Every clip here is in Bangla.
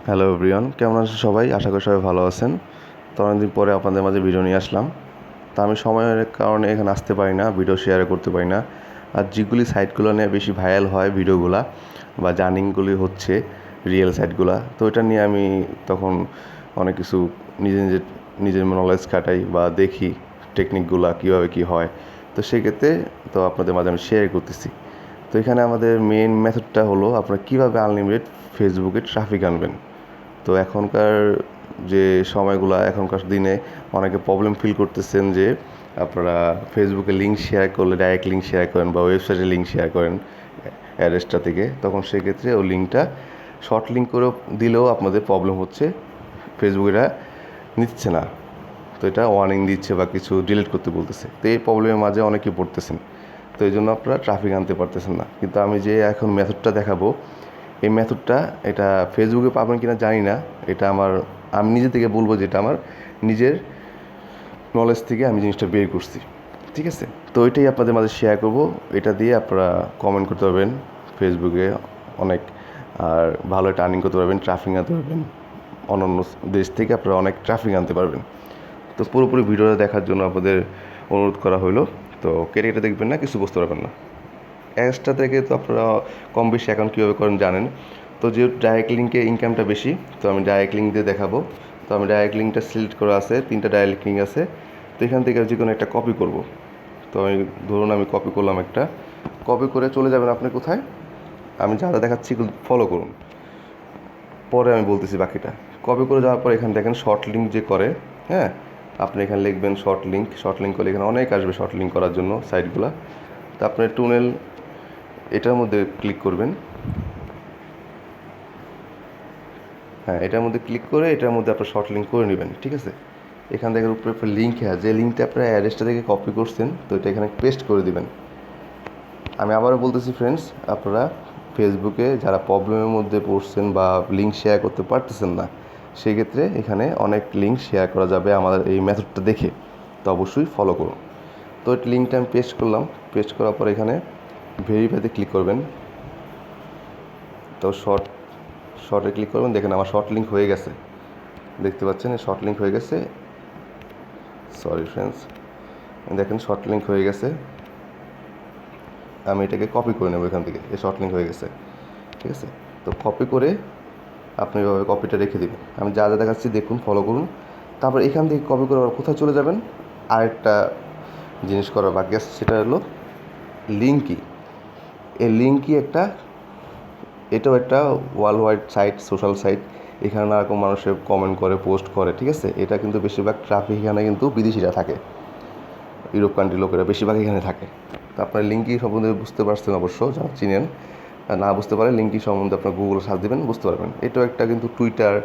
হ্যালো এভরিওয়ান, কেমন আছেন সবাই? আশা করি সবাই ভালো আছেন। তো অনেকদিন পরে আপনাদের মাঝে ভিডিও নিয়ে আসলাম। তো আমি সময়ের কারণে এখানে আসতে পারি না, ভিডিও শেয়ার করতে পারি না। আর যেগুলি সাইটগুলো নিয়ে বেশি ভাইরাল হয় ভিডিওগুলা বা জার্নিংগুলি হচ্ছে রিয়েল সাইটগুলা, তো এটা নিয়ে আমি তখন অনেক কিছু নিজের নলেজ খাটাই বা দেখি টেকনিকগুলা কীভাবে কী হয়। তো সেক্ষেত্রে আপনাদের মাঝে আমি শেয়ার করতেছি। তো এখানে আমাদের মেইন মেথডটা হলো আপনারা কীভাবে আনলিমিটেড ফেসবুকে ট্রাফিক আনবেন। তো এখনকার যে সময়গুলো, এখনকার দিনে অনেকে প্রবলেম ফিল করতেছেন যে আপনারা ফেসবুকে লিঙ্ক শেয়ার করলে ডাইরেক্ট লিঙ্ক শেয়ার করেন বা ওয়েবসাইটে লিঙ্ক শেয়ার করেন অ্যাড্রেসটা থেকে, তখন সেক্ষেত্রে ওই লিঙ্কটা শর্ট লিঙ্ক করে দিলেও আপনাদের প্রবলেম হচ্ছে, ফেসবুক এটা নিচ্ছে না। তো এটা ওয়ার্নিং দিচ্ছে বা কিছু ডিলিট করতে বলতেছে। তো এই প্রবলেমের মাঝে অনেকেই পড়তেছেন। তো এই জন্য আপনারা ট্রাফিক আনতে পারতেছেন না। কিন্তু আমি যে এখন মেথডটা দেখাবো, এই মেথডটা এটা ফেসবুকে পাবেন কিনা জানি না। এটা আমি নিজে থেকে বলবো যেটা আমার নিজের নলেজ থেকে আমি জিনিসটা বের করছি, ঠিক আছে? তো এটাই আপনাদের মাঝে শেয়ার করব। এটা দিয়ে আপনারা কমেন্ট করতে পারবেন ফেসবুকে অনেক, আর ভালো একটা আর্নিং করতে পারবেন, ট্রাফিক আনতে পারবেন। অন্যান্য দেশ থেকে আপনারা অনেক ট্রাফিক আনতে পারবেন। তো পুরোপুরি ভিডিওটা দেখার জন্য আপনাদের অনুরোধ করা হলো। তো কেটে কেটে দেখবেন না, কিছু বুঝতে পারবেন না। অ্যাডসটা থেকে তো আপনারা কম বেশি অ্যাকাউন্ট কীভাবে করেন জানেন। তো যেহেতু ডাইরেক্ট লিঙ্কে ইনকামটা বেশি, তো আমি ডাইরেক্ট লিঙ্ক দিয়ে দেখাবো। তো আমি ডাইরেক্ট লিঙ্কটা সিলেক্ট করা আছে, 3টা ডাইরেক্ট লিঙ্ক আছে। তো এখান থেকে যে কোনো একটা কপি করব। তো আমি কপি করলাম একটা। কপি করে চলে যাবেন আপনি কোথায়, আমি যা যা দেখাচ্ছি এগুলো ফলো করুন, পরে আমি বলতেছি বাকিটা। কপি করে যাওয়ার পর এখানে দেখেন শর্ট লিঙ্ক যে করে, হ্যাঁ, আপনি এখানে লিখবেন শর্ট লিঙ্ক করলে এখানে অনেক আসবে শর্ট লিঙ্ক করার জন্য সাইটগুলো। তো আপনার টুনেল এটার মধ্যে ক্লিক করবেন। হ্যাঁ, এটার মধ্যে ক্লিক করে এটার মধ্যে আপনার শর্ট লিঙ্ক করে নেবেন, ঠিক আছে? এখান থেকে উপরে লিঙ্ক, হ্যাঁ, যে লিঙ্কটা আপনার অ্যাড্রেসটা থেকে কপি করছেন, তো এটা এখানে পেস্ট করে দিবেন। আমি আবারও বলতেছি ফ্রেন্ডস, আপনারা ফেসবুকে যারা প্রবলেমের মধ্যে পড়ছেন বা লিঙ্ক শেয়ার করতে পারতেছেন না, সেই ক্ষেত্রে এখানে অনেক লিঙ্ক শেয়ার করা যাবে আমাদের এই মেথডটা দেখে। তো অবশ্যই ফলো করুন। তো লিঙ্কটা আমি পেস্ট করলাম। পেস্ট করার পর এখানে ভেরিফাইতে ক্লিক করবেন। তো শর্টে ক্লিক করবেন। দেখেন আমার শর্ট লিঙ্ক হয়ে গেছে, দেখতে পাচ্ছেন শর্ট লিঙ্ক হয়ে গেছে। সরি ফ্রেন্ডস, দেখেন শর্ট লিঙ্ক হয়ে গেছে। আমি এটাকে কপি করে নেব এখান থেকে, এই শর্ট লিঙ্ক হয়ে গেছে, ঠিক আছে? তো কপি করে আপনি এভাবে কপিটা রেখে দেবেন। আমি যা যা দেখাচ্ছি দেখুন, ফলো করুন। তারপর এখান থেকে কপি করে কোথায় চলে যাবেন, আরেকটা জিনিস করা বাকি আছে, সেটা হলো লিঙ্কই। এই লিঙ্কই এটাও একটা world wide site, social site. এখানে নানারকম মানুষের কমেন্ট করে, পোস্ট করে, ঠিক আছে? এটা কিন্তু বেশিরভাগ ট্রাফিক এখানে কিন্তু বিদেশিরা থাকে, ইউরোপ কান্ট্রির লোকেরা বেশিরভাগ এখানে থাকে। তো আপনার লিঙ্কি সম্বন্ধে বুঝতে পারছেন অবশ্য, যারা চিনেন। না বুঝতে পারে লিঙ্কি সম্বন্ধে আপনার গুগল সার্চ দেবেন, বুঝতে পারবেন। এটাও একটা কিন্তু টুইটার,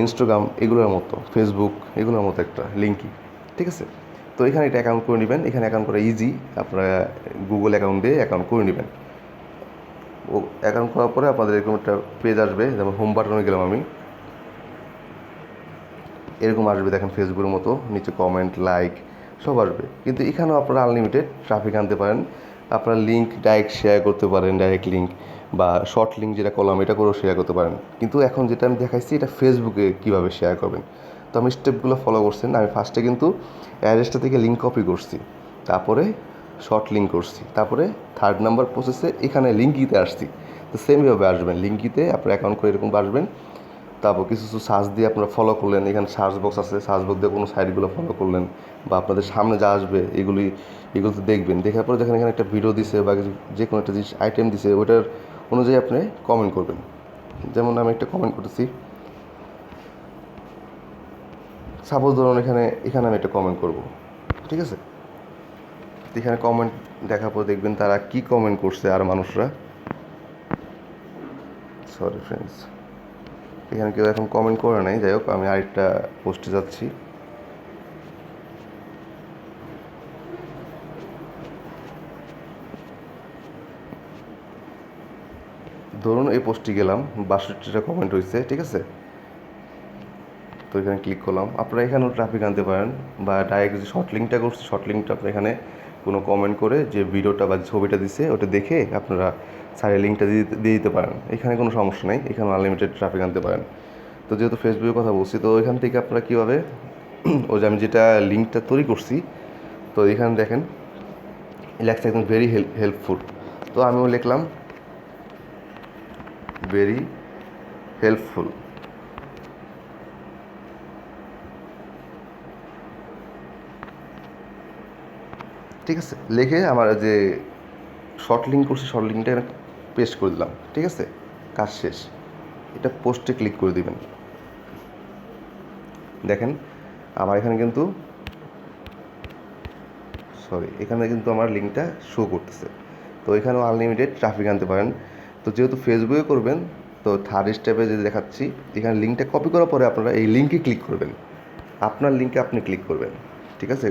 ইনস্টাগ্রাম এগুলোর মতো, ফেসবুক এগুলোর মতো একটা লিঙ্কি, ঠিক আছে? তো এখানে এটা অ্যাকাউন্ট করে নেবেন। এখানে অ্যাকাউন্ট করা ইজি, আপনারা গুগল অ্যাকাউন্ট দিয়ে অ্যাকাউন্ট করে নেবেন। ও অ্যাকাউন্ট করার পরে আপনাদের এরকম একটা পেজ আসবে, যেমন হোম বাটনে গেলাম আমি, এরকম আসবে দেখেন ফেসবুকের মতো, নিচে কমেন্ট, লাইক সব আসবে। কিন্তু এখানেও আপনারা আনলিমিটেড ট্রাফিক আনতে পারেন। আপনারা লিঙ্ক ডাইরেক্ট শেয়ার করতে পারেন, ডাইরেক্ট লিঙ্ক বা শর্ট লিঙ্ক যেটা করলাম এটা করেও শেয়ার করতে পারেন। কিন্তু এখন যেটা আমি দেখাইছি এটা ফেসবুকে কীভাবে শেয়ার করবেন। তো আমি স্টেপগুলো ফলো করছেন। আমি ফার্স্টে কিন্তু অ্যাড্রেসটা থেকে লিঙ্ক কপি করছি, তারপরে শর্ট লিঙ্ক করছি, তারপরে 3rd নাম্বার প্রসেসে এখানে লিঙ্কিতে আসছি। তো সেমভাবে আসবেন, লিঙ্কিতে আপনার অ্যাকাউন্ট করে এরকম আসবেন। তারপর কিছু সার্চ দিয়ে আপনারা ফলো করলেন, এখানে সার্চ বক্স আছে, সার্চ বক্স দিয়ে কোনো সাইটগুলো ফলো করলেন, বা আপনাদের সামনে যা আসবে এগুলোতে দেখবেন। দেখার পরে যখন এখানে একটা ভিডিও দিছে বা যে কোনো একটা জিনিস আইটেম দিছে, ওইটার অনুযায়ী আপনি কমেন্ট করবেন। যেমন আমি একটা কমেন্ট করতেছি, সাপোজ ধরুন এখানে আমি একটা কমেন্ট করব, ঠিক আছে? এখানে কমেন্ট দেখার পর দেখবেন তারা কি কমেন্ট করছে আর মানুষরা। সরি ফ্রেন্ডস, এখানে কেউ এখন কমেন্ট করে নাই। যাই হোক, আমি আরেকটা পোস্টে যাচ্ছি। ধরুন এই পোস্টে গেলাম, 62টা কমেন্ট হয়েছে, ঠিক আছে? তো এখানে ক্লিক করলাম। আপনারা এখানেও ট্রাফিক আনতে পারেন, বা ডাইরেক্ট যে শর্ট লিঙ্কটা করছি, শর্ট লিঙ্কটা আপনি এখানে কোনো কমেন্ট করে যে ভিডিওটা বা ছবিটা দিচ্ছে ওটা দেখে আপনারা সাইডে লিঙ্কটা দিয়ে দিতে পারেন। এখানে কোনো সমস্যা নেই, এখানে আনলিমিটেড ট্রাফিক আনতে পারেন। তো যেহেতু ফেসবুকের কথা বলছি, তো ওইখান থেকে আপনারা কীভাবে ওই যে আমি যেটা লিঙ্কটা তৈরি করছি, তো এখানে দেখেন লেখা একদম ভেরি হেল্পফুল। তো আমিও লিখলাম ভেরি হেল্পফুল। ঠিক আছে, লিখে আমার যে শর্ট লিঙ্ক করছি শর্ট লিঙ্কটা পেস্ট করে দিলাম। ঠিক আছে, কাজ শেষ। এটা পোস্টে ক্লিক করে দিবেন। দেখেন আমার এখানে কিন্তু এখানে কিন্তু আমার লিঙ্কটা শো করতেছে। তো এখানেও আনলিমিটেড ট্রাফিক আনতে পারেন। তো যেহেতু ফেসবুকে করবেন, তো থার্ড স্টেপে যে দেখাচ্ছি, এখানে লিঙ্কটা কপি করার পরে আপনারা এই লিঙ্কে ক্লিক করবেন, আপনার লিঙ্কে আপনি ক্লিক করবেন। ঠিক আছে,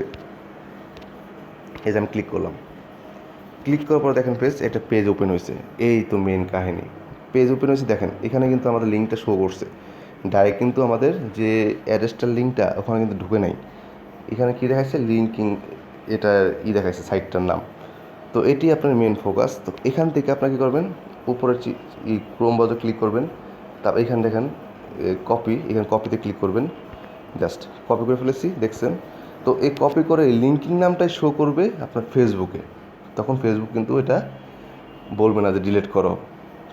এই যে আমি ক্লিক করলাম। ক্লিক করার পর দেখেন একটা পেজ ওপেন হয়েছে। এই তো মেন কাহিনী, পেজ ওপেন হয়েছে। দেখেন এখানে কিন্তু আমাদের লিঙ্কটা শো করছে ডাইরেক্ট, কিন্তু আমাদের যে অ্যাড্রেসটার লিঙ্কটা ওখানে কিন্তু ঢুকে নাই। এখানে কী দেখাচ্ছে, লিঙ্কিং, এটা দেখাচ্ছে সাইটটার নাম। তো এটি আপনার মেন ফোকাস। তো এখান থেকে আপনার কী করবেন, উপরে ক্রোম ব্রাউজার ক্লিক করবেন। তারপর এখানে দেখেন কপি, এখানে কপিতে ক্লিক করবেন। জাস্ট কপি করে ফেলেছি, দেখছেন। তো এই কপি করে লিঙ্কিং নামটাই শো করবে আপনার ফেসবুকে। তখন ফেসবুক কিন্তু এটা বলবে না যে ডিলিট করো,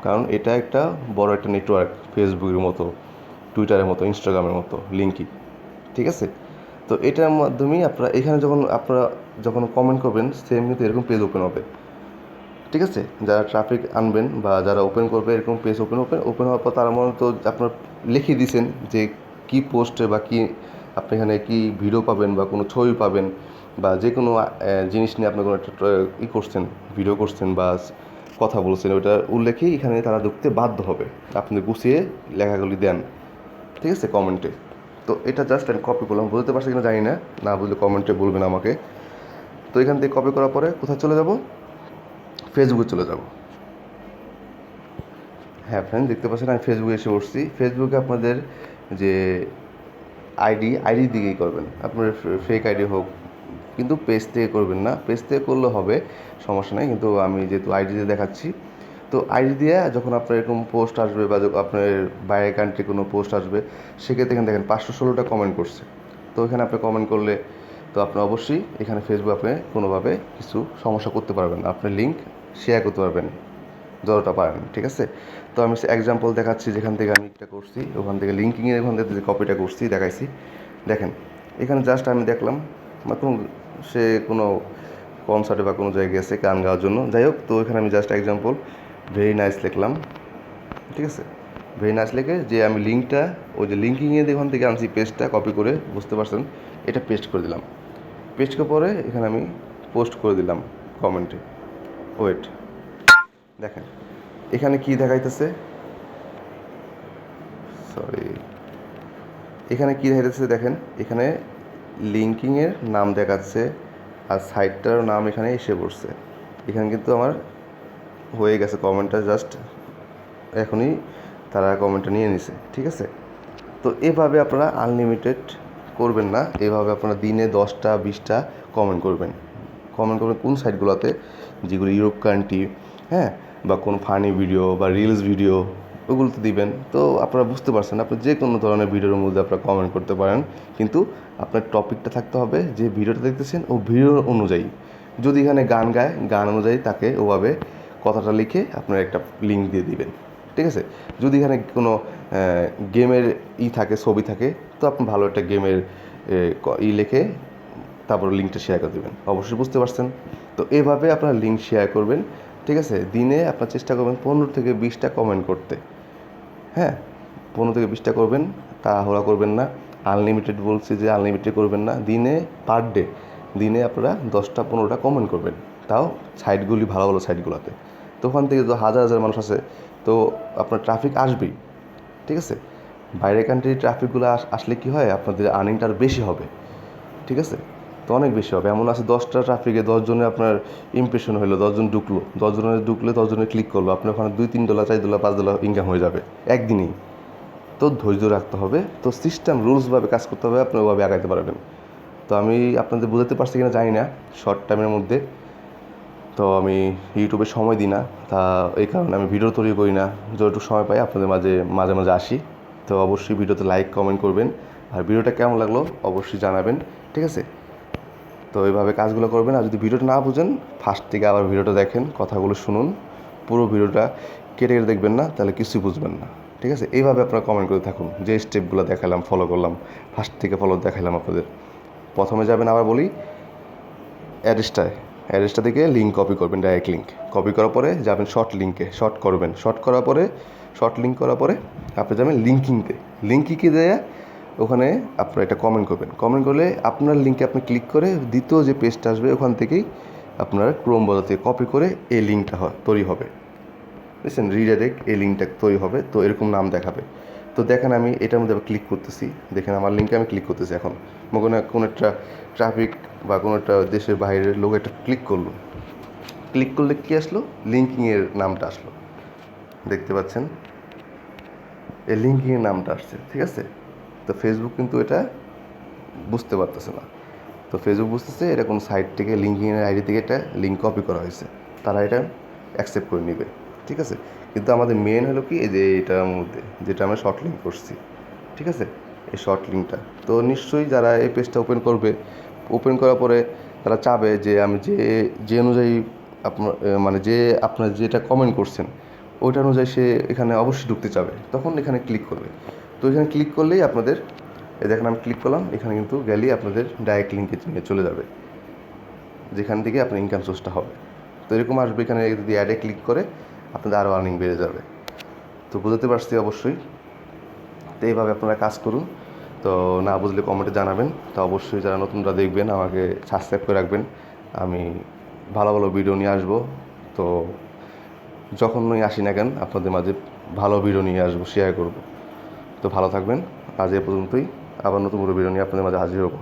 কারণ এটা একটা বড় একটা নেটওয়ার্ক, ফেসবুকের মতো, টুইটারের মতো, ইনস্টাগ্রামের মতো লিঙ্কই। ঠিক আছে, তো এটার মাধ্যমেই আপনারা এখানে যখন কমেন্ট করবেন, সেম কিন্তু এরকম পেজ ওপেন হবে। ঠিক আছে, যারা ট্রাফিক আনবেন বা যারা ওপেন করবে, এরকম পেজ ওপেন হওয়ার পর তার মনে তো আপনার লিখে দিয়েছেন যে কী পোস্টে বা কী আপনি এখানে কী ভিডিও পাবেন বা কোনো ছবি পাবেন, বা যে কোনো জিনিস নিয়ে আপনি কোনো একটা করছেন, ভিডিও করছেন বা কথা বলছেন, ওইটার উল্লেখেই এখানে তারা ঢুকতে বাধ্য হবে। আপনি গুছিয়ে লেখাগুলি দেন। ঠিক আছে, কমেন্টে। তো এটা জাস্ট আমি কপি করলাম, বুঝতে পারছি কিনা জানি না, না বুঝলে কমেন্টে বলবেন আমাকে। তো এখান থেকে কপি করার পরে কোথায় চলে যাব, ফেসবুকে চলে যাব। হ্যাঁ ফ্রেন্ড, দেখতে পাচ্ছেন আমি ফেসবুকে এসে বসছি। ফেসবুকে আপনাদের যে আইডি দিকেই করবেন, আপনার ফেক আইডি হোক, কিন্তু পেজ থেকে করবেন না। পেজ থেকে করলে হবে, সমস্যা নেই, কিন্তু আমি যেহেতু আইডি দিয়ে দেখাচ্ছি, তো আইডি দিয়ে যখন আপনার এরকম পোস্ট আসবে বা আপনার বাইরের কান্ট্রি কোনো পোস্ট আসবে, সেক্ষেত্রে এখানে দেখেন 516টা কমেন্ট করছে। তো এখানে আপনি কমেন্ট করলে তো আপনি অবশ্যই এখানে ফেসবুক আপনি কোনোভাবে কিছু সমস্যা করতে পারবেন না, আপনি লিঙ্ক শেয়ার করতে পারবেন যতটা পারেন। ঠিক আছে, তো আমি এক্সাম্পল দেখাচ্ছি, যেখান থেকে আমি এটা করছি, ওখান থেকে লিঙ্কিংয়ের ওখান থেকে যে কপিটা করছি দেখাইছি। দেখেন এখানে জাস্ট আমি দেখলাম বা সে কোনো কনসার্টে বা কোনো জায়গায় গেছে গান গাওয়ার জন্য, যাই হোক। তো এখানে আমি জাস্ট এক্সাম্পল ভেরি নাইস লিখলাম। ঠিক আছে, ভেরি নাইস লিখে যে আমি লিঙ্কটা ওই যে লিঙ্কিংয়ে ওখান থেকে আনছি, পেজটা কপি করে, বুঝতে পারছেন, এটা পেস্ট করে দিলাম। পেস্ট করার পরে এখানে আমি পোস্ট করে দিলাম কমেন্টে। ওয়েট, দেখেন এখানে কি দেখাইতেছে, এখানে কি দেখাইতেছে, দেখেন এখানে লিঙ্কিংয়ের নাম দেখাচ্ছে আর সাইটটার নাম এখানে এসে পড়ছে। এখানে কিন্তু আমার হয়ে গেছে কমেন্টটা, জাস্ট এখনই তারা কমেন্টটা নিয়ে নিছে। ঠিক আছে, তো এভাবে আপনারা আনলিমিটেড করবেন না, এভাবে আপনারা দিনে 10টা 20টা কমেন্ট করবেন কোন সাইটগুলোতে, যেগুলো ইউরোপ কান্ট্রি, হ্যাঁ, বা কোনো ফানি ভিডিও বা রিলস ভিডিও, ওগুলোতে দিবেন। তো আপনারা বুঝতে পারছেন, আপনি যে কোনো ধরনের ভিডিওর মধ্যে আপনারা কমেন্ট করতে পারেন, কিন্তু আপনার টপিকটা থাকতে হবে যে ভিডিওটা দেখতেছেন ও ভিডিও অনুযায়ী। যদি এখানে গান গায়, গান অনুযায়ী তাকে ওভাবে কথাটা লিখে আপনার একটা লিঙ্ক দিয়ে দিবেন। ঠিক আছে, যদি এখানে কোনো গেমের থাকে, ছবি থাকে, তো আপনি ভালো একটা গেমের লিখে তারপর লিঙ্কটা শেয়ার করে দেবেন। অবশ্যই বুঝতে পারছেন। তো এভাবে আপনারা লিঙ্ক শেয়ার করবেন। ঠিক আছে, দিনে আপনার চেষ্টা করবেন 15 থেকে 20টা কমেন্ট করতে। হ্যাঁ, 15 থেকে 20টা করবেন, তাড়াহুড়া করবেন না। আনলিমিটেড বলছি যে আনলিমিটেড করবেন না, পার ডে দিনে আপনারা 10টা 15টা কমেন্ট করবেন, তাও সাইটগুলি ভালো ভালো সাইটগুলোতে। তো ওখান থেকে তো হাজার হাজার মানুষ আছে, তো আপনার ট্রাফিক আসবেই। ঠিক আছে, বাইরের কান্ট্রির ট্রাফিকগুলো আসলে কী হয়, আপনাদের আর্নিংটা আরও বেশি হবে। ঠিক আছে, তো অনেক বেশি হবে। এমন আছে 10টা ট্রাফিকে 10 জনে আপনার ইমপ্রেশন হলো, 10 জন ঢুকলো, 10 জনের ঢুকলে 10 জনে ক্লিক করলো, আপনার ওখানে $2-3 $4 $5 ইনকাম হয়ে যাবে একদিনেই। তো ধৈর্য রাখতে হবে, তো সিস্টেম রুলসভাবে কাজ করতে হবে, আপনি ওভাবে আগাইতে পারবেন। তো আমি আপনাদের বোঝাতে পারছি কিনা জানি না শর্ট টাইমের মধ্যে, তো আমি ইউটিউবে সময় দিই না, তা এই কারণে আমি ভিডিও তৈরি করি না। যতটুকু সময় পাই আপনাদের মাঝে মাঝে আসি। তো অবশ্যই ভিডিওতে লাইক কমেন্ট করবেন, আর ভিডিওটা কেমন লাগলো অবশ্যই জানাবেন, ঠিক আছে? তো এইভাবে কাজগুলো করবেন। আর যদি ভিডিওটা না বুঝেন ফার্স্ট থেকে আবার ভিডিওটা দেখেন, কথাগুলো শুনুন, পুরো ভিডিওটা কেটে কেটে দেখবেন না, তাহলে কিছুই বুঝবেন না, ঠিক আছে? এইভাবে আপনারা কমেন্ট করে থাকুন, যে স্টেপগুলো দেখালাম ফলো করলাম, ফার্স্ট থেকে ফলো দেখালাম আপনাদের। প্রথমে যাবেন, আবার বলি, অ্যাড্রেসটা থেকে লিঙ্ক কপি করবেন, ডাইরেক্ট লিঙ্ক কপি করার পরে যাবেন শর্ট লিঙ্কে, শর্ট করবেন, শর্ট লিঙ্ক করার পরে আপনি যাবেন লিঙ্কিংকে দেয়া ওখানে আপনারা এটা কমেন্ট করবেন। কমেন্ট করলে আপনার লিঙ্কে আপনি ক্লিক করে দ্বিতীয় যে পেজটা আসবে ওখান থেকেই আপনার ক্রোম ব্রাউজার থেকে কপি করে এই লিঙ্কটা তৈরি হবে, বুঝছেন? রিডাইরেক্ট এই লিঙ্কটা তৈরি হবে। তো এরকম নাম দেখাবে। তো দেখেন আমি এটার মধ্যে ক্লিক করতেছি, দেখেন আমার লিঙ্কে আমি ক্লিক করতেছি। এখন কোনো একটা ট্রাফিক বা কোনো একটা দেশের বাইরের লোক একটা ক্লিক করলে কী আসলো? লিঙ্কিংয়ের নামটা আসলো, দেখতে পাচ্ছেন? এই লিঙ্কিংয়ের নামটা আসছে, ঠিক আছে? তো ফেসবুক কিন্তু এটা বুঝতে পারতেছে না। তো ফেসবুক বুঝতেছে এটা কোনো সাইট থেকে, লিঙ্কিংয়ের আইডি থেকে এটা লিঙ্ক কপি করা হয়েছে, তারা এটা অ্যাকসেপ্ট করে নেবে, ঠিক আছে? কিন্তু আমাদের মেন হলো কি, এই যে এটার মধ্যে যেটা আমরা শর্ট লিঙ্ক করছি, ঠিক আছে? এই শর্ট লিঙ্কটা তো নিশ্চয়ই যারা এই পেজটা ওপেন করার পরে তারা চাবে যে আমি যে অনুযায়ী আপনার যেটা কমেন্ট করছেন ওইটা অনুযায়ী সে এখানে অবশ্যই ঢুকতে চাবে, তখন এখানে ক্লিক করবে। তো এখানে ক্লিক করলেই আপনাদের, এই দেখেন আমি ক্লিক করলাম, এখানে কিন্তু গেলেই আপনাদের ডাইরেক্ট লিঙ্কে নিয়ে চলে যাবে, যেখান থেকে আপনার ইনকাম সোর্সটা হবে। তো এরকম আসবে, এখানে যদি অ্যাডে ক্লিক করে আপনাদের আরও আর্নিং বেড়ে যাবে। তো বুঝতে পারছি অবশ্যই। তো এইভাবে আপনারা কাজ করুন। তো না বুঝলে কমেন্টে জানাবেন। তো অবশ্যই যারা নতুনরা দেখবেন আমাকে সাবস্ক্রাইব করে রাখবেন, আমি ভালো ভালো ভিডিও নিয়ে আসবো। তো যখনই আসি না কেন আপনাদের মাঝে ভালো ভিডিও নিয়ে আসবো, শেয়ার করব। তো ভালো থাকবেন, আজ এ পর্যন্তই। আবার নতুন ভিডিও নিয়ে আপনাদের মাঝে হাজির হবো।